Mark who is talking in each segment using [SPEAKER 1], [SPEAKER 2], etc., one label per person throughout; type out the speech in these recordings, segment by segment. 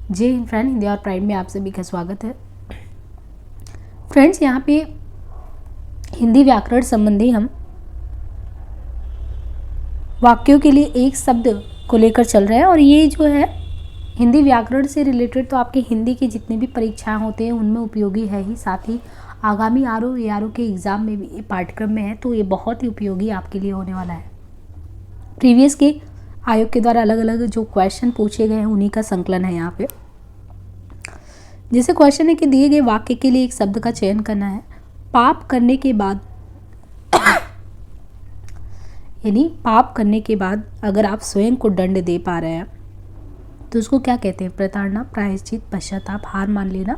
[SPEAKER 1] जय हिंद फ्रेंड, हिंदी और प्राइड में आप सभी का स्वागत है। फ्रेंड्स, यहाँ पे हिंदी व्याकरण संबंधी हम वाक्यों के लिए एक शब्द को लेकर चल रहे हैं और ये जो है हिंदी व्याकरण से रिलेटेड तो आपके हिंदी की जितनी भी परीक्षाएं होते हैं उनमें उपयोगी है ही, साथ ही आगामी आरओ के एग्ज़ाम में भी पाठ्यक्रम में है, तो ये बहुत ही उपयोगी आपके लिए होने वाला है। प्रीवियस के आयोग के द्वारा अलग अलग जो क्वेश्चन पूछे गए हैं उन्हीं का संकलन है यहाँ पे। जैसे क्वेश्चन है कि दिए गए वाक्य के लिए एक शब्द का चयन करना है। पाप करने के बाद यानी पाप करने के बाद अगर आप स्वयं को दंड दे पा रहे हैं तो उसको क्या कहते हैं? प्रताड़ना, प्रायश्चित, पश्चाताप, हार मान लेना।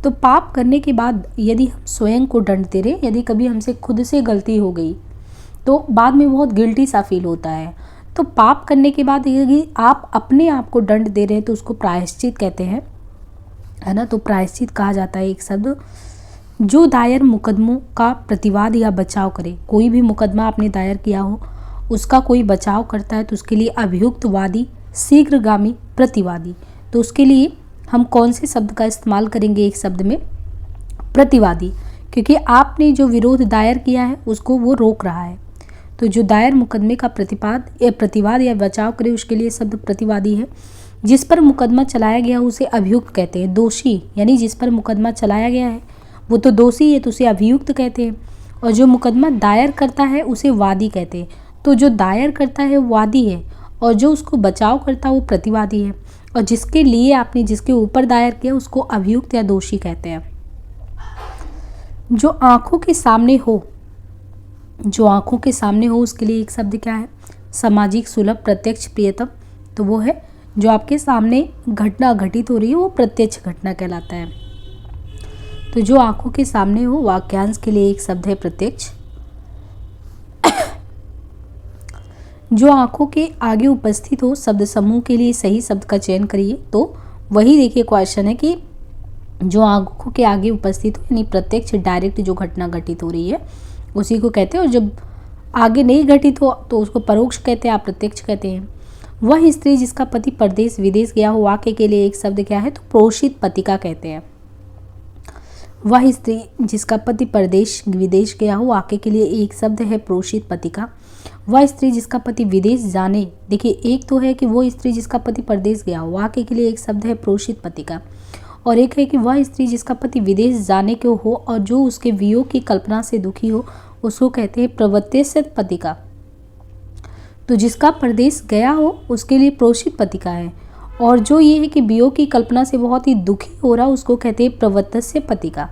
[SPEAKER 1] तो पाप करने के बाद यदि हम स्वयं को दंड दे रहे, यदि कभी हमसे खुद से गलती हो गई तो बाद में बहुत गिल्टी सा फील होता है। तो पाप करने के बाद यदि आप अपने आप को दंड दे रहे हैं तो उसको प्रायश्चित कहते हैं, है ना। तो प्रायश्चित कहा जाता है एक शब्द जो दायर मुकदमों का प्रतिवाद या बचाव करे। कोई भी मुकदमा आपने दायर किया हो उसका कोई बचाव करता है तो उसके लिए अभियुक्तवादी, शीघ्रगामी, प्रतिवादी। तो उसके लिए हम कौन से शब्द का इस्तेमाल करेंगे? एक शब्द में प्रतिवादी, क्योंकि आपने जो विरोध दायर किया है उसको वो रोक रहा है। तो जो दायर मुकदमे का प्रतिवाद या बचाव करे उसके लिए शब्द प्रतिवादी है। जिस पर मुकदमा चलाया गया उसे अभियुक्त कहते हैं। दोषी यानी जिस पर मुकदमा चलाया गया है वो तो दोषी है तो उसे अभियुक्त कहते हैं, और जो मुकदमा दायर करता है उसे वादी कहते हैं। तो जो दायर करता है वो वादी है और जो उसको बचाव करता है वो प्रतिवादी है, और जिसके लिए आपने जिसके ऊपर दायर किया उसको अभियुक्त या दोषी कहते हैं। जो आंखों के सामने हो, जो आंखों के सामने हो उसके लिए एक शब्द क्या है? सामाजिक, सुलभ, प्रत्यक्ष, प्रियतम। तो वो है जो आपके सामने घटना घटित हो रही है वो प्रत्यक्ष घटना कहलाता है। तो जो आंखों के सामने हो वाक्यांश के लिए एक शब्द है प्रत्यक्ष। जो आंखों के आगे उपस्थित हो शब्द समूह के लिए सही शब्द का चयन करिए। तो वही देखिए क्वेश्चन है कि जो आंखों के आगे उपस्थित हो यानी प्रत्यक्ष, डायरेक्ट जो घटना घटित हो रही है उसी को कहते हैं, और जब आगे नहीं घटित हो तो उसको परोक्ष कहते हैं, अप्रत्यक्ष कहते हैं। वह स्त्री जिसका पति परदेश विदेश गया हो वाक्य के लिए एक शब्द क्या है? तो प्रोषित पतिका कहते हैं। वह स्त्री जिसका पति परदेश विदेश गया हो वाक्य के लिए एक शब्द है प्रोषित पतिका। वह स्त्री जिसका पति विदेश जाने, देखिए एक तो है कि वो स्त्री जिसका पति परदेश गया हो वाक्य के लिए एक शब्द है प्रोषित पतिका, और एक है कि वह स्त्री जिसका पति विदेश जाने को हो और जो उसके वियोग की कल्पना से दुखी हो उसको कहते हैं प्रवत्यस्यत पतिका। तो जिसका परदेश गया हो उसके लिए प्रोषित पतिका है, और जो ये है कि वियोग की कल्पना से बहुत ही दुखी हो रहा उसको कहते हैं प्रवत्यस्य पतिका।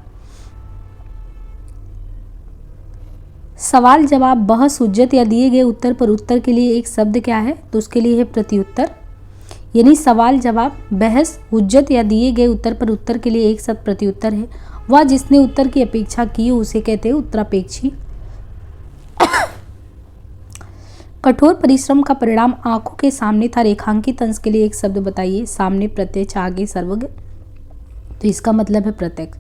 [SPEAKER 1] सवाल जवाब, बहस, हुज्जत या दिए गए उत्तर पर उत्तर के लिए एक शब्द क्या है? तो उसके लिए है प्रत्युत्तर। यानी सवाल जवाब, बहस, हुज्जत या दिए गए उत्तर पर उत्तर के लिए एक शब्द प्रत्युत्तर है। वह जिसने उत्तर की अपेक्षा की उसे कहते हैं उत्तरापेक्षी। कठोर परिश्रम का परिणाम आंखों के सामने था रेखांकित अंश के लिए एक शब्द बताइए। सामने, प्रत्यक्ष, आगे, सर्वज्ञ। तो इसका मतलब है प्रत्यक्ष।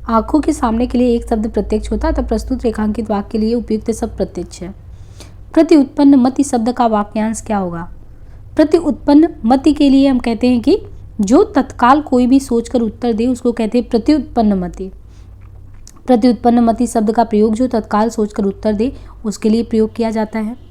[SPEAKER 1] आंखों के सामने के लिए एक शब्द प्रत्यक्ष होता है तो प्रस्तुत रेखांकित वाक्य के लिए उपयुक्त शब्द प्रत्यक्ष है। प्रति उत्पन्न मति शब्द का वाक्यांश क्या होगा? प्रति उत्पन्न मति के लिए हम कहते हैं कि जो तत्काल कोई भी सोचकर उत्तर दे उसको कहते हैं प्रति उत्पन्न मति। प्रति उत्पन्न मति शब्द का प्रयोग जो तत्काल सोचकर उत्तर दे उसके लिए प्रयोग किया जाता है।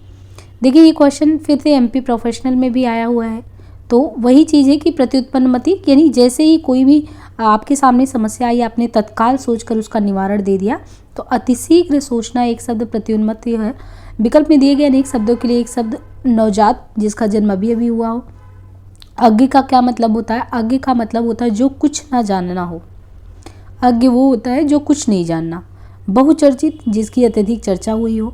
[SPEAKER 1] देखिए ये क्वेश्चन फिर से एमपी प्रोफेशनल में भी आया हुआ है, तो वही चीज़ है कि प्रति उत्पन्न मति यानी जैसे ही कोई भी आपके सामने समस्या आई आपने तत्काल सोचकर उसका निवारण दे दिया, तो अतिशीघ्र सोचना एक शब्द प्रत्युन्मति है। विकल्प में दिए गए अनेक शब्दों के लिए एक शब्द नवजात जिसका जन्म अभी अभी हुआ हो। अज्ञ का क्या मतलब होता है? अज्ञ का मतलब होता है जो कुछ ना जानना हो। अज्ञ वो होता है जो कुछ नहीं जानना। बहुचर्चित जिसकी अत्यधिक चर्चा हुई हो।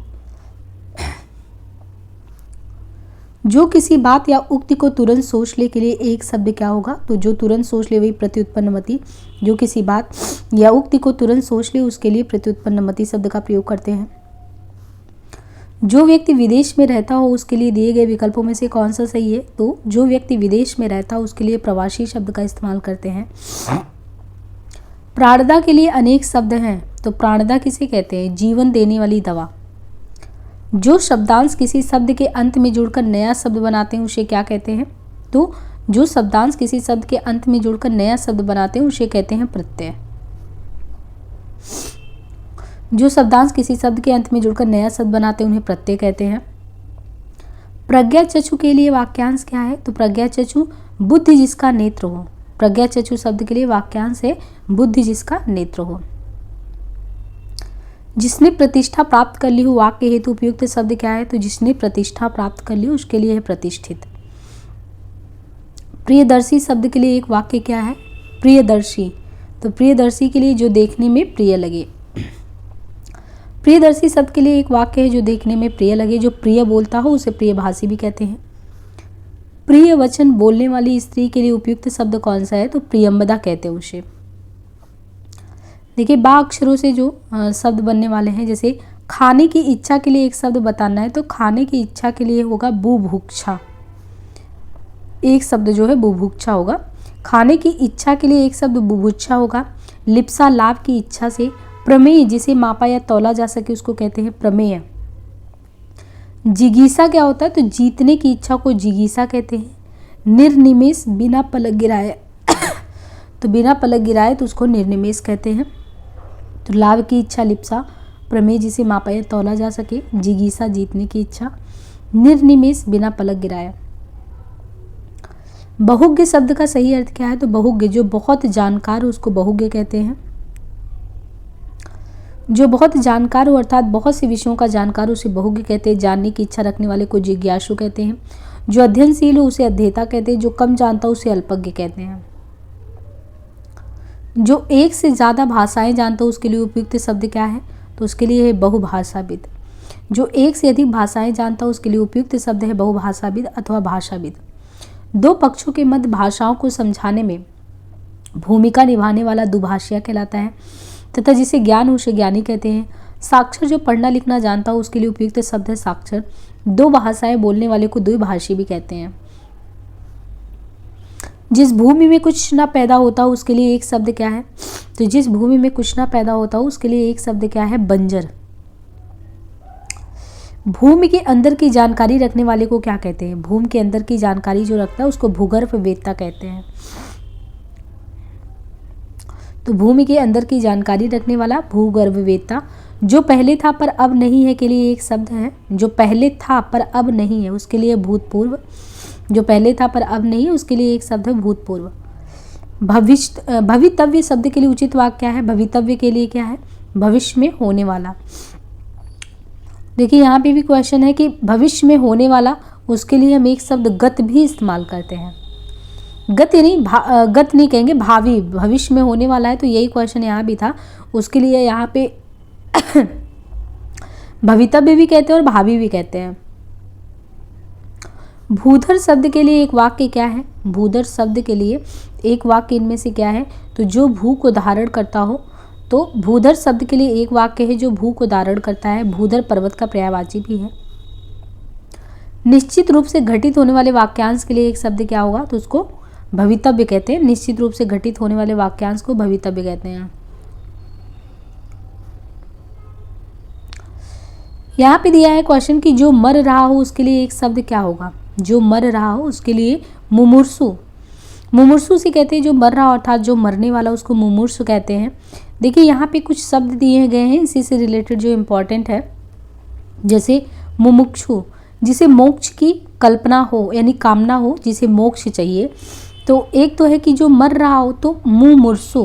[SPEAKER 1] जो किसी बात या उक्ति को तुरंत सोच ले के लिए एक शब्द क्या होगा? तो जो तुरंत सोच ले वही प्रत्युत्पन्नमति। जो किसी बात या उक्ति को तुरंत सोच ले उसके लिए प्रत्युत्पन्नमति शब्द का प्रयोग करते हैं। जो व्यक्ति विदेश में रहता हो उसके लिए दिए गए विकल्पों में से कौन सा सही है? तो जो व्यक्ति विदेश में रहता हो उसके लिए प्रवासी शब्द का इस्तेमाल करते हैं। प्राणदा के लिए अनेक शब्द हैं, तो प्राणदा किसे कहते हैं? जीवन देने वाली दवा। जो शब्दांश किसी शब्द के अंत में जुड़कर नया शब्द बनाते हैं उसे क्या कहते हैं? तो जो शब्दांश किसी शब्द के अंत में जुड़कर नया शब्द बनाते हैं उसे कहते हैं प्रत्यय। जो शब्दांश किसी शब्द के अंत में जुड़कर नया शब्द बनाते हैं उन्हें प्रत्यय कहते हैं। प्रज्ञा चक्षु के लिए वाक्यांश क्या है? तो प्रज्ञा चक्षु बुद्धि जिसका नेत्र हो। प्रज्ञा चक्षु शब्द के लिए वाक्यांश है बुद्धि जिसका नेत्र हो। जिसने प्रतिष्ठा प्राप्त कर ली हो वाक्य हेतु उपयुक्त शब्द क्या है? तो जिसने प्रतिष्ठा प्राप्त कर ली उसके लिए है प्रतिष्ठित। प्रियदर्शी शब्द के लिए एक वाक्य क्या है? प्रियदर्शी। तो प्रियदर्शी के लिए जो देखने में प्रिय लगे। प्रियदर्शी शब्द के लिए एक वाक्य है जो देखने में प्रिय लगे। जो प्रिय बोलता हो उसे प्रियभाषी भी कहते हैं। प्रिय वचन बोलने वाली स्त्री के लिए उपयुक्त शब्द कौन सा है? तो प्रियंबदा कहते हैं उसे। देखिए बा अक्षरों से जो शब्द बनने वाले हैं, जैसे खाने की इच्छा के लिए एक शब्द बताना है तो खाने की इच्छा के लिए होगा बुभुक्षा। एक शब्द जो है बुभुक्षा होगा। खाने की इच्छा के लिए एक शब्द बुभुक्षा होगा। लिप्सा लाभ की इच्छा से। प्रमेय जिसे मापा या तौला जा सके उसको कहते हैं प्रमेय। जिगीसा क्या होता है? तो जीतने की इच्छा को जिगीसा कहते हैं। निर्निमेष बिना पलक गिराए तो बिना पलक गिराए तो उसको निर्निमेष कहते हैं। तो लाभ की इच्छा लिप्सा, प्रमेय जिसे मापा या तौला जा सके, जिगीसा जीतने की इच्छा, निर्निमेष बिना पलक गिराया। बहुज्ञ शब्द का सही अर्थ क्या है? तो बहुज्ञ जो बहुत जानकार हो उसको बहुज्ञ कहते हैं। जो बहुत जानकार हो अर्थात बहुत से विषयों का जानकार हो उसे बहुज्ञ कहते हैं। जानने की इच्छा रखने वाले को जिज्ञासु कहते हैं। जो अध्ययनशील हो उसे अध्येता कहते हैं। जो कम जानता हो उसे अल्पज्ञ कहते हैं। जो एक से ज़्यादा भाषाएं जानता हो उसके लिए उपयुक्त शब्द क्या है? तो उसके लिए है बहुभाषाविद। जो एक से अधिक भाषाएं जानता हो उसके लिए उपयुक्त शब्द है बहुभाषाविद अथवा भाषाविद। दो पक्षों के मध्य भाषाओं को समझाने में भूमिका निभाने वाला दुभाषिया कहलाता है तथा जिसे ज्ञान हो उसे ज्ञानी कहते हैं। साक्षर जो पढ़ना लिखना जानता हो उसके लिए उपयुक्त शब्द है साक्षर। दो भाषाएं बोलने वाले को द्विभाषी भी कहते हैं। जिस भूमि में कुछ ना पैदा होता हो उसके लिए एक शब्द क्या है? तो जिस भूमि में कुछ ना पैदा होता हो उसके लिए एक शब्द क्या है? बंजर। भूमि के अंदर की जानकारी रखने वाले को क्या कहते हैं? भूमि के अंदर की जानकारी जो रखता है उसको भूगर्भवेत्ता कहते हैं। तो भूमि के अंदर की जानकारी रखने वाला भूगर्भवेत्ता। जो पहले था पर अब नहीं है के लिए एक शब्द है। जो पहले था पर अब नहीं है उसके लिए भूतपूर्व। जो पहले था पर अब नहीं है उसके लिए एक शब्द है भूतपूर्व। भवितव्य शब्द के लिए उचित वाक्य क्या है? भवितव्य के लिए क्या है? भविष्य में होने वाला। देखिए यहाँ पे भी क्वेश्चन है कि भविष्य में होने वाला, उसके लिए हम एक शब्द गत भी इस्तेमाल करते हैं। गत नहीं कहेंगे, भावी, भविष्य में होने वाला है। तो यही क्वेश्चन यहाँ भी था, उसके लिए यहाँ पे भवितव्य भी कहते हैं और भावी भी कहते हैं। भूधर शब्द के लिए एक वाक्य क्या है? भूधर शब्द के लिए एक वाक्य इनमें से क्या है? तो जो भू को धारण करता हो। तो भूधर शब्द के लिए एक वाक्य है जो भू को धारण करता है। भूधर पर्वत का पर्यायवाची भी है। निश्चित रूप से घटित होने वाले वाक्यांश के लिए एक शब्द क्या होगा? तो उसको भवितव्य कहते हैं। निश्चित रूप से घटित होने वाले वाक्यांश को भवितव्य कहते हैं। यहाँ पे दिया है क्वेश्चन कि जो मर रहा हो उसके लिए एक शब्द क्या होगा? जो मर रहा हो उसके लिए मुमूर्षु। मुमूर्षु से कहते हैं जो मर रहा हो, अर्थात जो मरने वाला उसको मुमूर्षु कहते हैं। देखिए यहाँ पे कुछ शब्द दिए गए हैं इसी से रिलेटेड जो इम्पोर्टेंट है, जैसे मुमुक्षु जिसे मोक्ष की कल्पना हो यानी कामना हो, जिसे मोक्ष चाहिए। तो एक तो है कि जो मर रहा हो तो मुमूर्षु,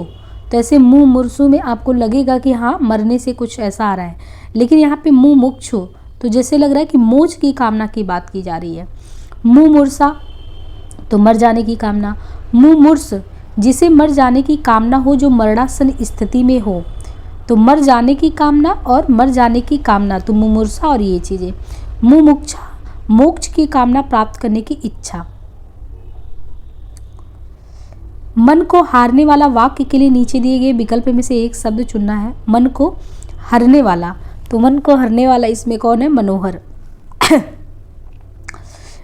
[SPEAKER 1] तो ऐसे मुमूर्षु में आपको लगेगा कि हाँ मरने से कुछ ऐसा आ रहा है, लेकिन यहाँ पे मुमुक्षु तो जैसे लग रहा है कि मोक्ष की कामना की बात की जा रही है। मुमूर्षा तो मर जाने की कामना। मुमूर्ष जिसे मर जाने की कामना हो, जो मरणासन स्थिति में हो। तो मर जाने की कामना और मर जाने की कामना, तो मुमूर्षा और ये चीज़ें। मुमुक्षा मोक्ष की कामना प्राप्त करने की इच्छा। मन को हारने वाला वाक्य के लिए नीचे दिए गए विकल्प में से एक शब्द चुनना है। मन को हरने वाला, तो मन को हरने वाला इसमें कौन है? मनोहर।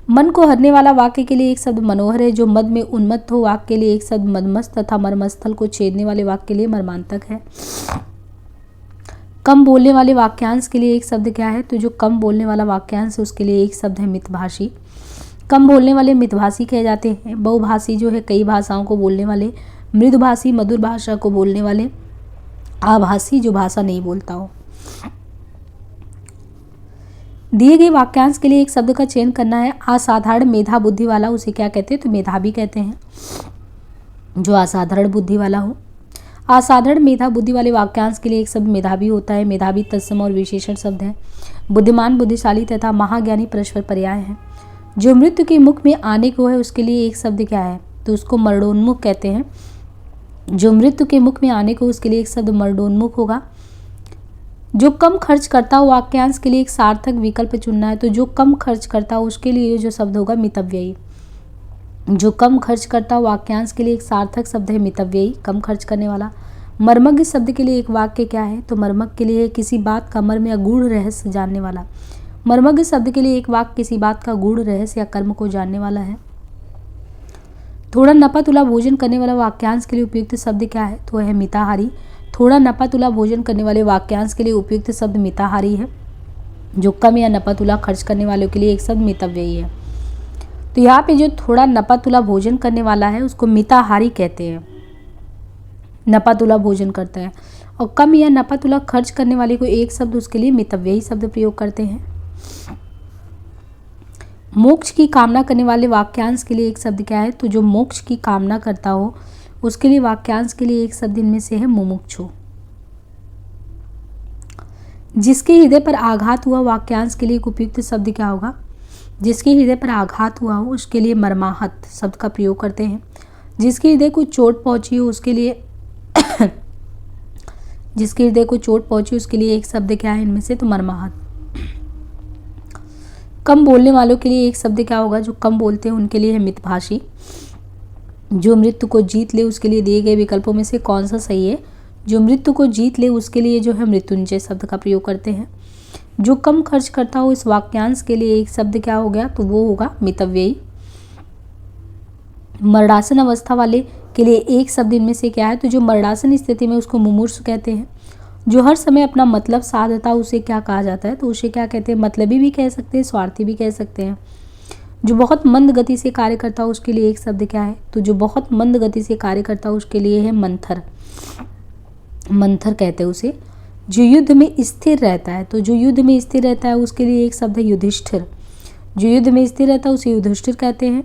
[SPEAKER 1] मन को हरने वाला वाक्य के लिए एक शब्द मनोहर है। जो मद में उन्मत्त हो वाक्य के लिए एक शब्द मदमस्त तथा मर्मस्थल को छेदने वाले वाक्य के लिए मर्मांतक है। कम बोलने वाले वाक्यांश के लिए एक शब्द क्या है? तो जो कम बोलने वाला वाक्यांश है उसके लिए एक शब्द है मितभाषी। कम बोलने वाले मितभाषी कहे जाते हैं। बहुभाषी जो है कई भाषाओं को बोलने वाले। मृदुभाषी मधुर भाषा को बोलने वाले। आभासी जो भाषा नहीं बोलता हो। दिए गए वाक्यांश के लिए एक शब्द का चयन करना है। असाधारण मेधा बुद्धि वाला, उसे क्या कहते हैं? तो मेधावी कहते हैं, जो असाधारण बुद्धि वाला हो। असाधारण मेधा बुद्धि वाले वाक्यांश के लिए एक शब्द मेधावी होता है। मेधावी तत्सम और विशेषण शब्द है। बुद्धिमान, बुद्धिशाली तथा महाज्ञानी परस्पर पर्याय हैं। जो मृत्यु के मुख में आने को है उसके लिए एक शब्द क्या है? तो उसको मरणोन्मुख कहते हैं। जो मृत्यु के मुख में आने को उसके लिए एक शब्द मरणोन्मुख होगा। जो कम खर्च करता हो वाक्यांश के लिए एक सार्थक विकल्प चुनना है। तो जो कम खर्च करता हो उसके लिए जो शब्द होगा मितव्ययी। जो कम खर्च करता हो वाक्यांश के लिए एक सार्थक शब्द है मितव्ययी, कम खर्च करने वाला। मर्मज्ञ शब्द के लिए एक वाक्य क्या है? तो मर्मज्ञ के लिए किसी बात का मर्म या गूढ़ रहस्य जानने वाला। मर्मज्ञ शब्द के लिए एक वाक्य किसी बात का गूढ़ रहस्य या कर्म को जानने वाला है। थोड़ा नपा तुला भोजन करने वाला वाक्यांश के लिए उपयुक्त शब्द क्या है? तो है मिताहारी। थोड़ा नपा तुला भोजन करने वाले वाक्यांश के लिए उपयुक्त शब्द मिताहारी है। जो कम या नपा तुला खर्च करने वालों के लिए एक शब्द मितव्ययी है। तो यहाँ पे जो थोड़ा नपा तुला भोजन करने वाला है उसको मिताहारी कहते हैं, नपा तुला भोजन करता है। और कम या नपा तुला खर्च करने वाले को एक शब्द उसके लिए मितव्ययी शब्द प्रयोग करते हैं। मोक्ष की कामना करने वाले वाक्यांश के लिए एक शब्द क्या है? तो जो मोक्ष की कामना करता हो उसके लिए वाक्यांश के लिए एक शब्द इनमें से है मुमुक्षु। जिसके हृदय पर आघात हुआ वाक्यांश के लिए एक उपयुक्त शब्द क्या होगा? जिसके हृदय पर आघात हुआ हो उसके लिए मर्माहत शब्द का प्रयोग करते हैं। जिसके हृदय को चोट पहुंची हो उसके लिए जिसके हृदय को चोट पहुंची उसके लिए एक शब्द क्या है इनमें से? तो मर्माहत। कम बोलने वालों के लिए एक शब्द क्या होगा? जो कम बोलते हैं उनके लिए है मितभाषी। जो मृत्यु को जीत ले उसके लिए दिए गए विकल्पों में से कौन सा सही है? जो मृत्यु को जीत ले उसके लिए जो है मृत्युंजय शब्द का प्रयोग करते हैं। जो कम खर्च करता हो इस वाक्यांश के लिए एक शब्द क्या हो गया? तो वो होगा मितव्ययी। मरणासन अवस्था वाले के लिए एक शब्द इनमें से क्या है? तो जो मरणासन स्थिति में उसको मुमूर्षु कहते हैं। जो हर समय अपना मतलब साधता उसे क्या कहा जाता है? तो उसे क्या कहते हैं? मतलबी भी कह सकते हैं, स्वार्थी भी कह सकते हैं। जो बहुत मंद गति से कार्य करता हो उसके लिए एक शब्द क्या है? तो जो बहुत मंद गति से कार्य करता हो उसके लिए है मंथर, मंथर कहते हैं उसे। जो युद्ध में स्थिर रहता है, तो जो युद्ध में स्थिर रहता है उसके लिए एक शब्द है युधिष्ठिर। जो युद्ध में स्थिर रहता है उसे युधिष्ठिर कहते हैं।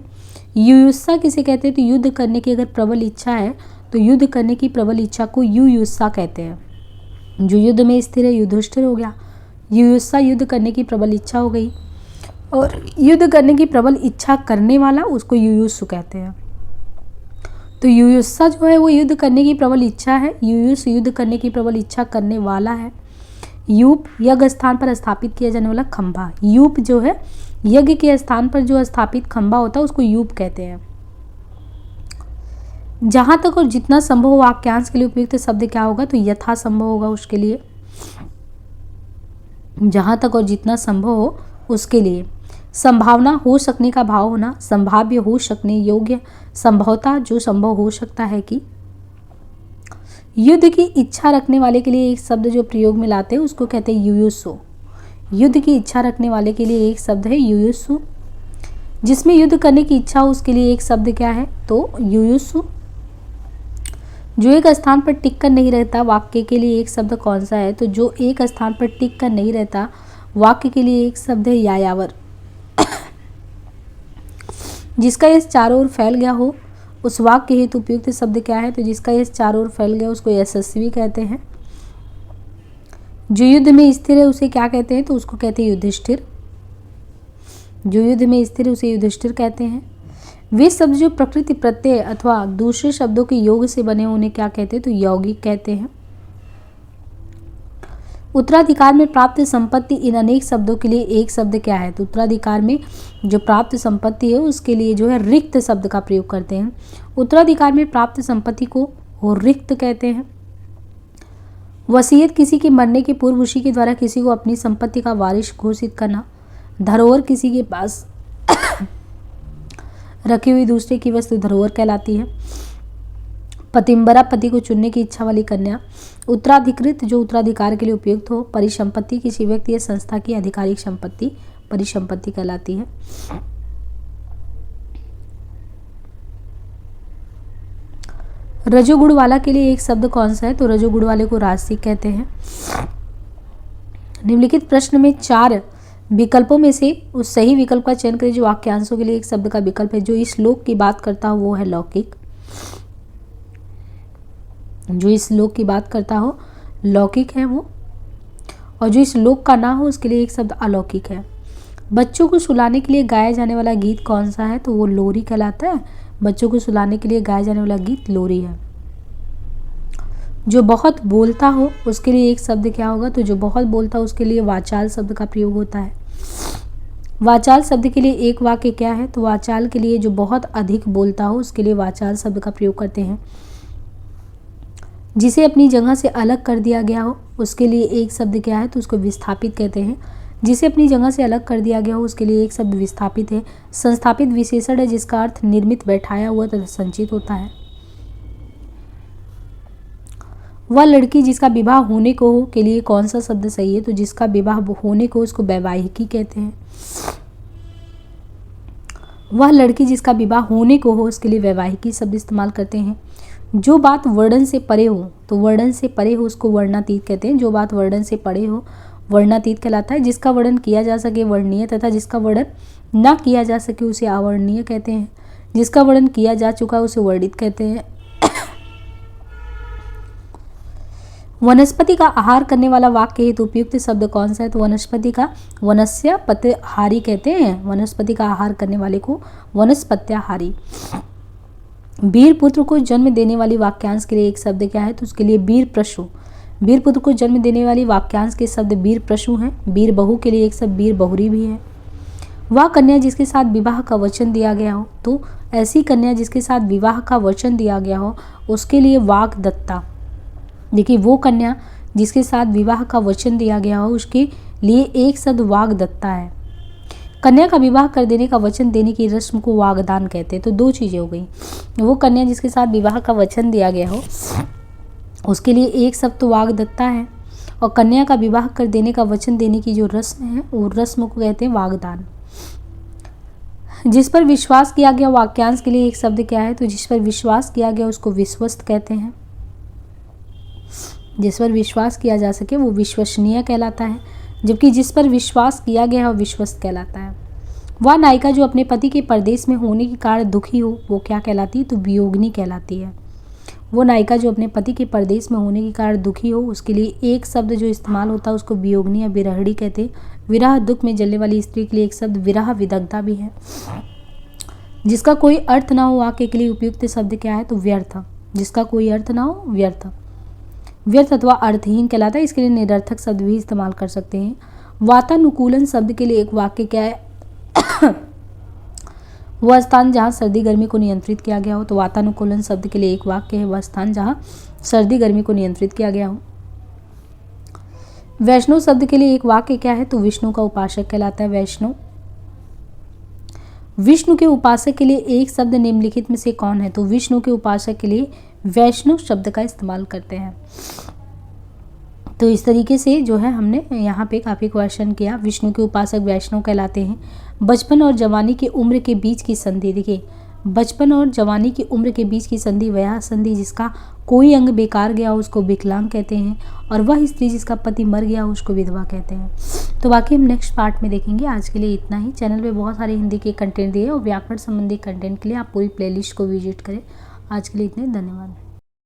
[SPEAKER 1] युयुत्सा किसे कहते हैं? तो युद्ध करने की अगर प्रबल इच्छा है तो युद्ध करने की प्रबल इच्छा को युयुत्सा कहते हैं। जो युद्ध में स्थिर है युधिष्ठिर हो गया। युयुत्सा युद्ध करने की प्रबल इच्छा हो गई। और युद्ध करने की प्रबल इच्छा करने वाला उसको युयुत्सु कहते हैं। तो युयुत्सा जो है वो युद्ध करने की प्रबल इच्छा है। युयुत्सु युद्ध करने की प्रबल इच्छा करने वाला है। यूप यज्ञ स्थान पर स्थापित किया जाने वाला खंभा। यूप जो है यज्ञ के स्थान पर जो स्थापित खंभा होता है उसको यूप कहते हैं। जहां तक और जितना संभव हो वाक्यांश के लिए उपयुक्त शब्द क्या होगा? तो यथा संभव होगा उसके लिए। जहां तक और जितना संभव हो उसके लिए। संभावना हो सकने का भाव होना, संभाव्य हो सकने योग्य, संभवता जो संभव हो सकता है कि। युद्ध की इच्छा रखने वाले के लिए एक शब्द जो प्रयोग में लाते हैं उसको कहते हैं युयुत्सु। युद्ध की इच्छा रखने वाले के लिए एक शब्द है युयुत्सु। जिसमें युद्ध करने की इच्छा हो उसके लिए एक शब्द क्या है? तो युयुत्सु। जो एक स्थान पर टिक कर नहीं रहता वाक्य के लिए एक शब्द कौन सा है? तो जो एक स्थान पर टिक कर नहीं रहता वाक्य के लिए एक शब्द है यायावर। जिसका यश चारों ओर फैल गया हो उस वाक्य हेतु उपयुक्त शब्द क्या है? तो जिसका यश चारों ओर फैल गया उसको यशस्वी कहते हैं। जो युद्ध में स्थिर है उसे क्या कहते हैं? तो उसको कहते हैं युधिष्ठिर। जो युद्ध में स्थिर है उसे युधिष्ठिर कहते हैं। वे शब्द जो प्रकृति प्रत्यय अथवा दूसरे शब्दों के योग से बने उन्हें क्या कहते हैं? तो यौगिक कहते हैं। उत्तराधिकार में प्राप्त संपत्ति इन अनेक शब्दों के लिए एक शब्द क्या है? तो उत्तराधिकार में जो प्राप्त संपत्ति है उसके लिए जो है रिक्त शब्द का प्रयोग करते हैं। उत्तराधिकार में प्राप्त संपत्ति को रिक्त कहते हैं। वसीयत किसी के मरने के पूर्व उसी के द्वारा किसी को अपनी संपत्ति का वारिस घोषित करना। धरोहर किसी के पास रखी हुई दूसरे की वस्तु धरोहर कहलाती है। पतिंबरा पति को चुनने की इच्छा वाली कन्या। उत्तराधिकृत जो उत्तराधिकार के लिए उपयुक्त हो। परिसंपत्ति किसी व्यक्ति या संस्था की आधिकारिक संपत्ति परिसंपत्ति कहलाती है। रजोगुण वाला के लिए एक शब्द कौन सा है, तो रजोगुण वाले को राजसिक कहते हैं। निम्नलिखित प्रश्न में 4 विकल्पों में से उस सही विकल्प का चयन करें जो वाक्यांशों के लिए एक शब्द का विकल्प है। जो इस श्लोक की बात करता हो वो है लौकिक, जो इस श्लोक की बात करता हो लौकिक है वो, और जो इस श्लोक का ना हो उसके लिए एक शब्द अलौकिक है। बच्चों को सुलाने के लिए गाया जाने वाला गीत कौन सा है, तो वो लोरी कहलाता है। बच्चों को सुलाने के लिए गाया जाने वाला गीत लोरी है। जो बहुत बोलता हो उसके लिए एक शब्द क्या होगा, तो जो बहुत बोलता हो उसके लिए वाचाल शब्द का प्रयोग होता है। वाचाल शब्द के लिए एक वाक्य क्या है, तो वाचाल के लिए जो बहुत अधिक बोलता हो उसके लिए वाचाल शब्द का प्रयोग करते हैं। जिसे अपनी जगह से अलग कर दिया गया हो उसके लिए एक शब्द क्या है, तो उसको विस्थापित कहते हैं। जिसे अपनी जगह से अलग कर दिया गया हो उसके लिए एक शब्द विस्थापित है। संस्थापित विशेषण है जिसका अर्थ निर्मित, बैठाया हुआ तथा संचित होता है। वह लड़की जिसका विवाह होने को हो के लिए कौन सा शब्द सही है, तो जिसका विवाह होने को उसको वैवाहिकी कहते हैं। वह लड़की जिसका विवाह होने को हो उसके लिए वैवाहिकी शब्द इस्तेमाल करते हैं। जो बात वर्णन से परे हो, तो वर्णन से परे हो उसको वर्णातीत कहते हैं। जो बात वर्णन से परे हो वर्णातीत कहलाता है। जिसका वर्णन किया जा सके वर्णनीय तथा जिसका वर्णन ना किया जा सके उसे अवर्णनीय कहते हैं। जिसका वर्णन किया जा चुका उसे वर्णित कहते हैं। वनस्पति का आहार करने वाला वाक्य हेतु उपयुक्त शब्द कौन सा है, तो वनस्पति का वनस्पत्याहारी कहते हैं। वनस्पति का आहार करने वाले को वनस्पत्याहारी। वीर पुत्र को जन्म देने वाली वाक्यांश के लिए एक शब्द क्या है, तो उसके लिए वीर प्रशु। वीर पुत्र को जन्म देने वाली वाक्यांश के शब्द वीर प्रशु हैं। वीर बहू के लिए एक शब्द वीर बहुरी भी है। वह कन्या जिसके साथ विवाह का वचन दिया गया हो, तो ऐसी कन्या जिसके साथ विवाह का वचन दिया गया हो उसके लिए वाग्दत्ता। देखिए, वो कन्या जिसके साथ विवाह का वचन दिया गया हो उसके लिए एक शब्द वाग्दत्ता है। कन्या का विवाह कर देने का वचन देने की रस्म को वागदान कहते हैं। तो 2 चीज़ें हो गई। वो कन्या जिसके साथ विवाह का वचन दिया गया हो उसके लिए एक शब्द तो वाग्दत्ता है, और कन्या का विवाह कर देने का वचन देने की जो रस्म है वो रस्म को कहते हैं वागदान। जिस पर विश्वास किया गया वाक्यांश के लिए एक शब्द क्या है, तो जिस पर विश्वास किया गया उसको विश्वस्त कहते हैं। जिस पर विश्वास किया जा सके वो विश्वसनीय कहलाता है, जबकि जिस पर विश्वास किया गया है वो विश्वस्त कहलाता है। वह नायिका जो अपने पति के परदेश में होने के कारण दुखी हो वो क्या कहलाती है, तो वियोगिनी कहलाती है। वो नायिका जो अपने पति के परदेश में होने के कारण दुखी हो उसके लिए एक शब्द जो इस्तेमाल होता है उसको वियोगिनी या विरहड़ी कहते हैं। विरह दुख में जलने वाली स्त्री के लिए एक शब्द विरह विदग्धा भी है। जिसका कोई अर्थ ना हो वाक्य के लिए उपयुक्त शब्द क्या है, तो व्यर्थ। जिसका कोई अर्थ ना हो व्यर्थ। व्यर्थ अथवा अर्थहीन कहलाता है। इसके लिए निरर्थक शब्द भी इस्तेमाल कर सकते हैं। वातानुकूलन शब्द के लिए एक वाक्य क्या है, वह स्थान जहाँ सर्दी गर्मी को नियंत्रित किया गया हो। तो वातानुकूलन शब्द के लिए एक वाक्य है, वह स्थान जहाँ सर्दी गर्मी को नियंत्रित किया गया हो। वैष्णव शब्द के लिए एक वाक्य क्या है, तो विष्णु का उपासक कहलाता है वैष्णव। विष्णु के उपासक के लिए एक शब्द निम्नलिखित में से कौन है, तो विष्णु के उपासक के लिए वैष्णव शब्द का इस्तेमाल करते हैं। तो इस तरीके से जो है हमने यहाँ पे काफ़ी क्वेश्चन किया। विष्णु के उपासक वैष्णव कहलाते हैं। बचपन और जवानी की उम्र के बीच की संधि, देखिए बचपन और जवानी की उम्र के बीच की संधि वह संधि जिसका कोई अंग बेकार गया हो उसको विकलांग कहते हैं, और वह स्त्री जिसका पति मर गया हो उसको विधवा कहते हैं। तो बाकी हम नेक्स्ट पार्ट में देखेंगे। आज के लिए इतना ही। चैनल पे बहुत सारे हिंदी के कंटेंट दिए और व्याकरण संबंधी कंटेंट के लिए आप पूरी प्लेलिस्ट को विजिट करें। आज के लिए इतने, धन्यवाद।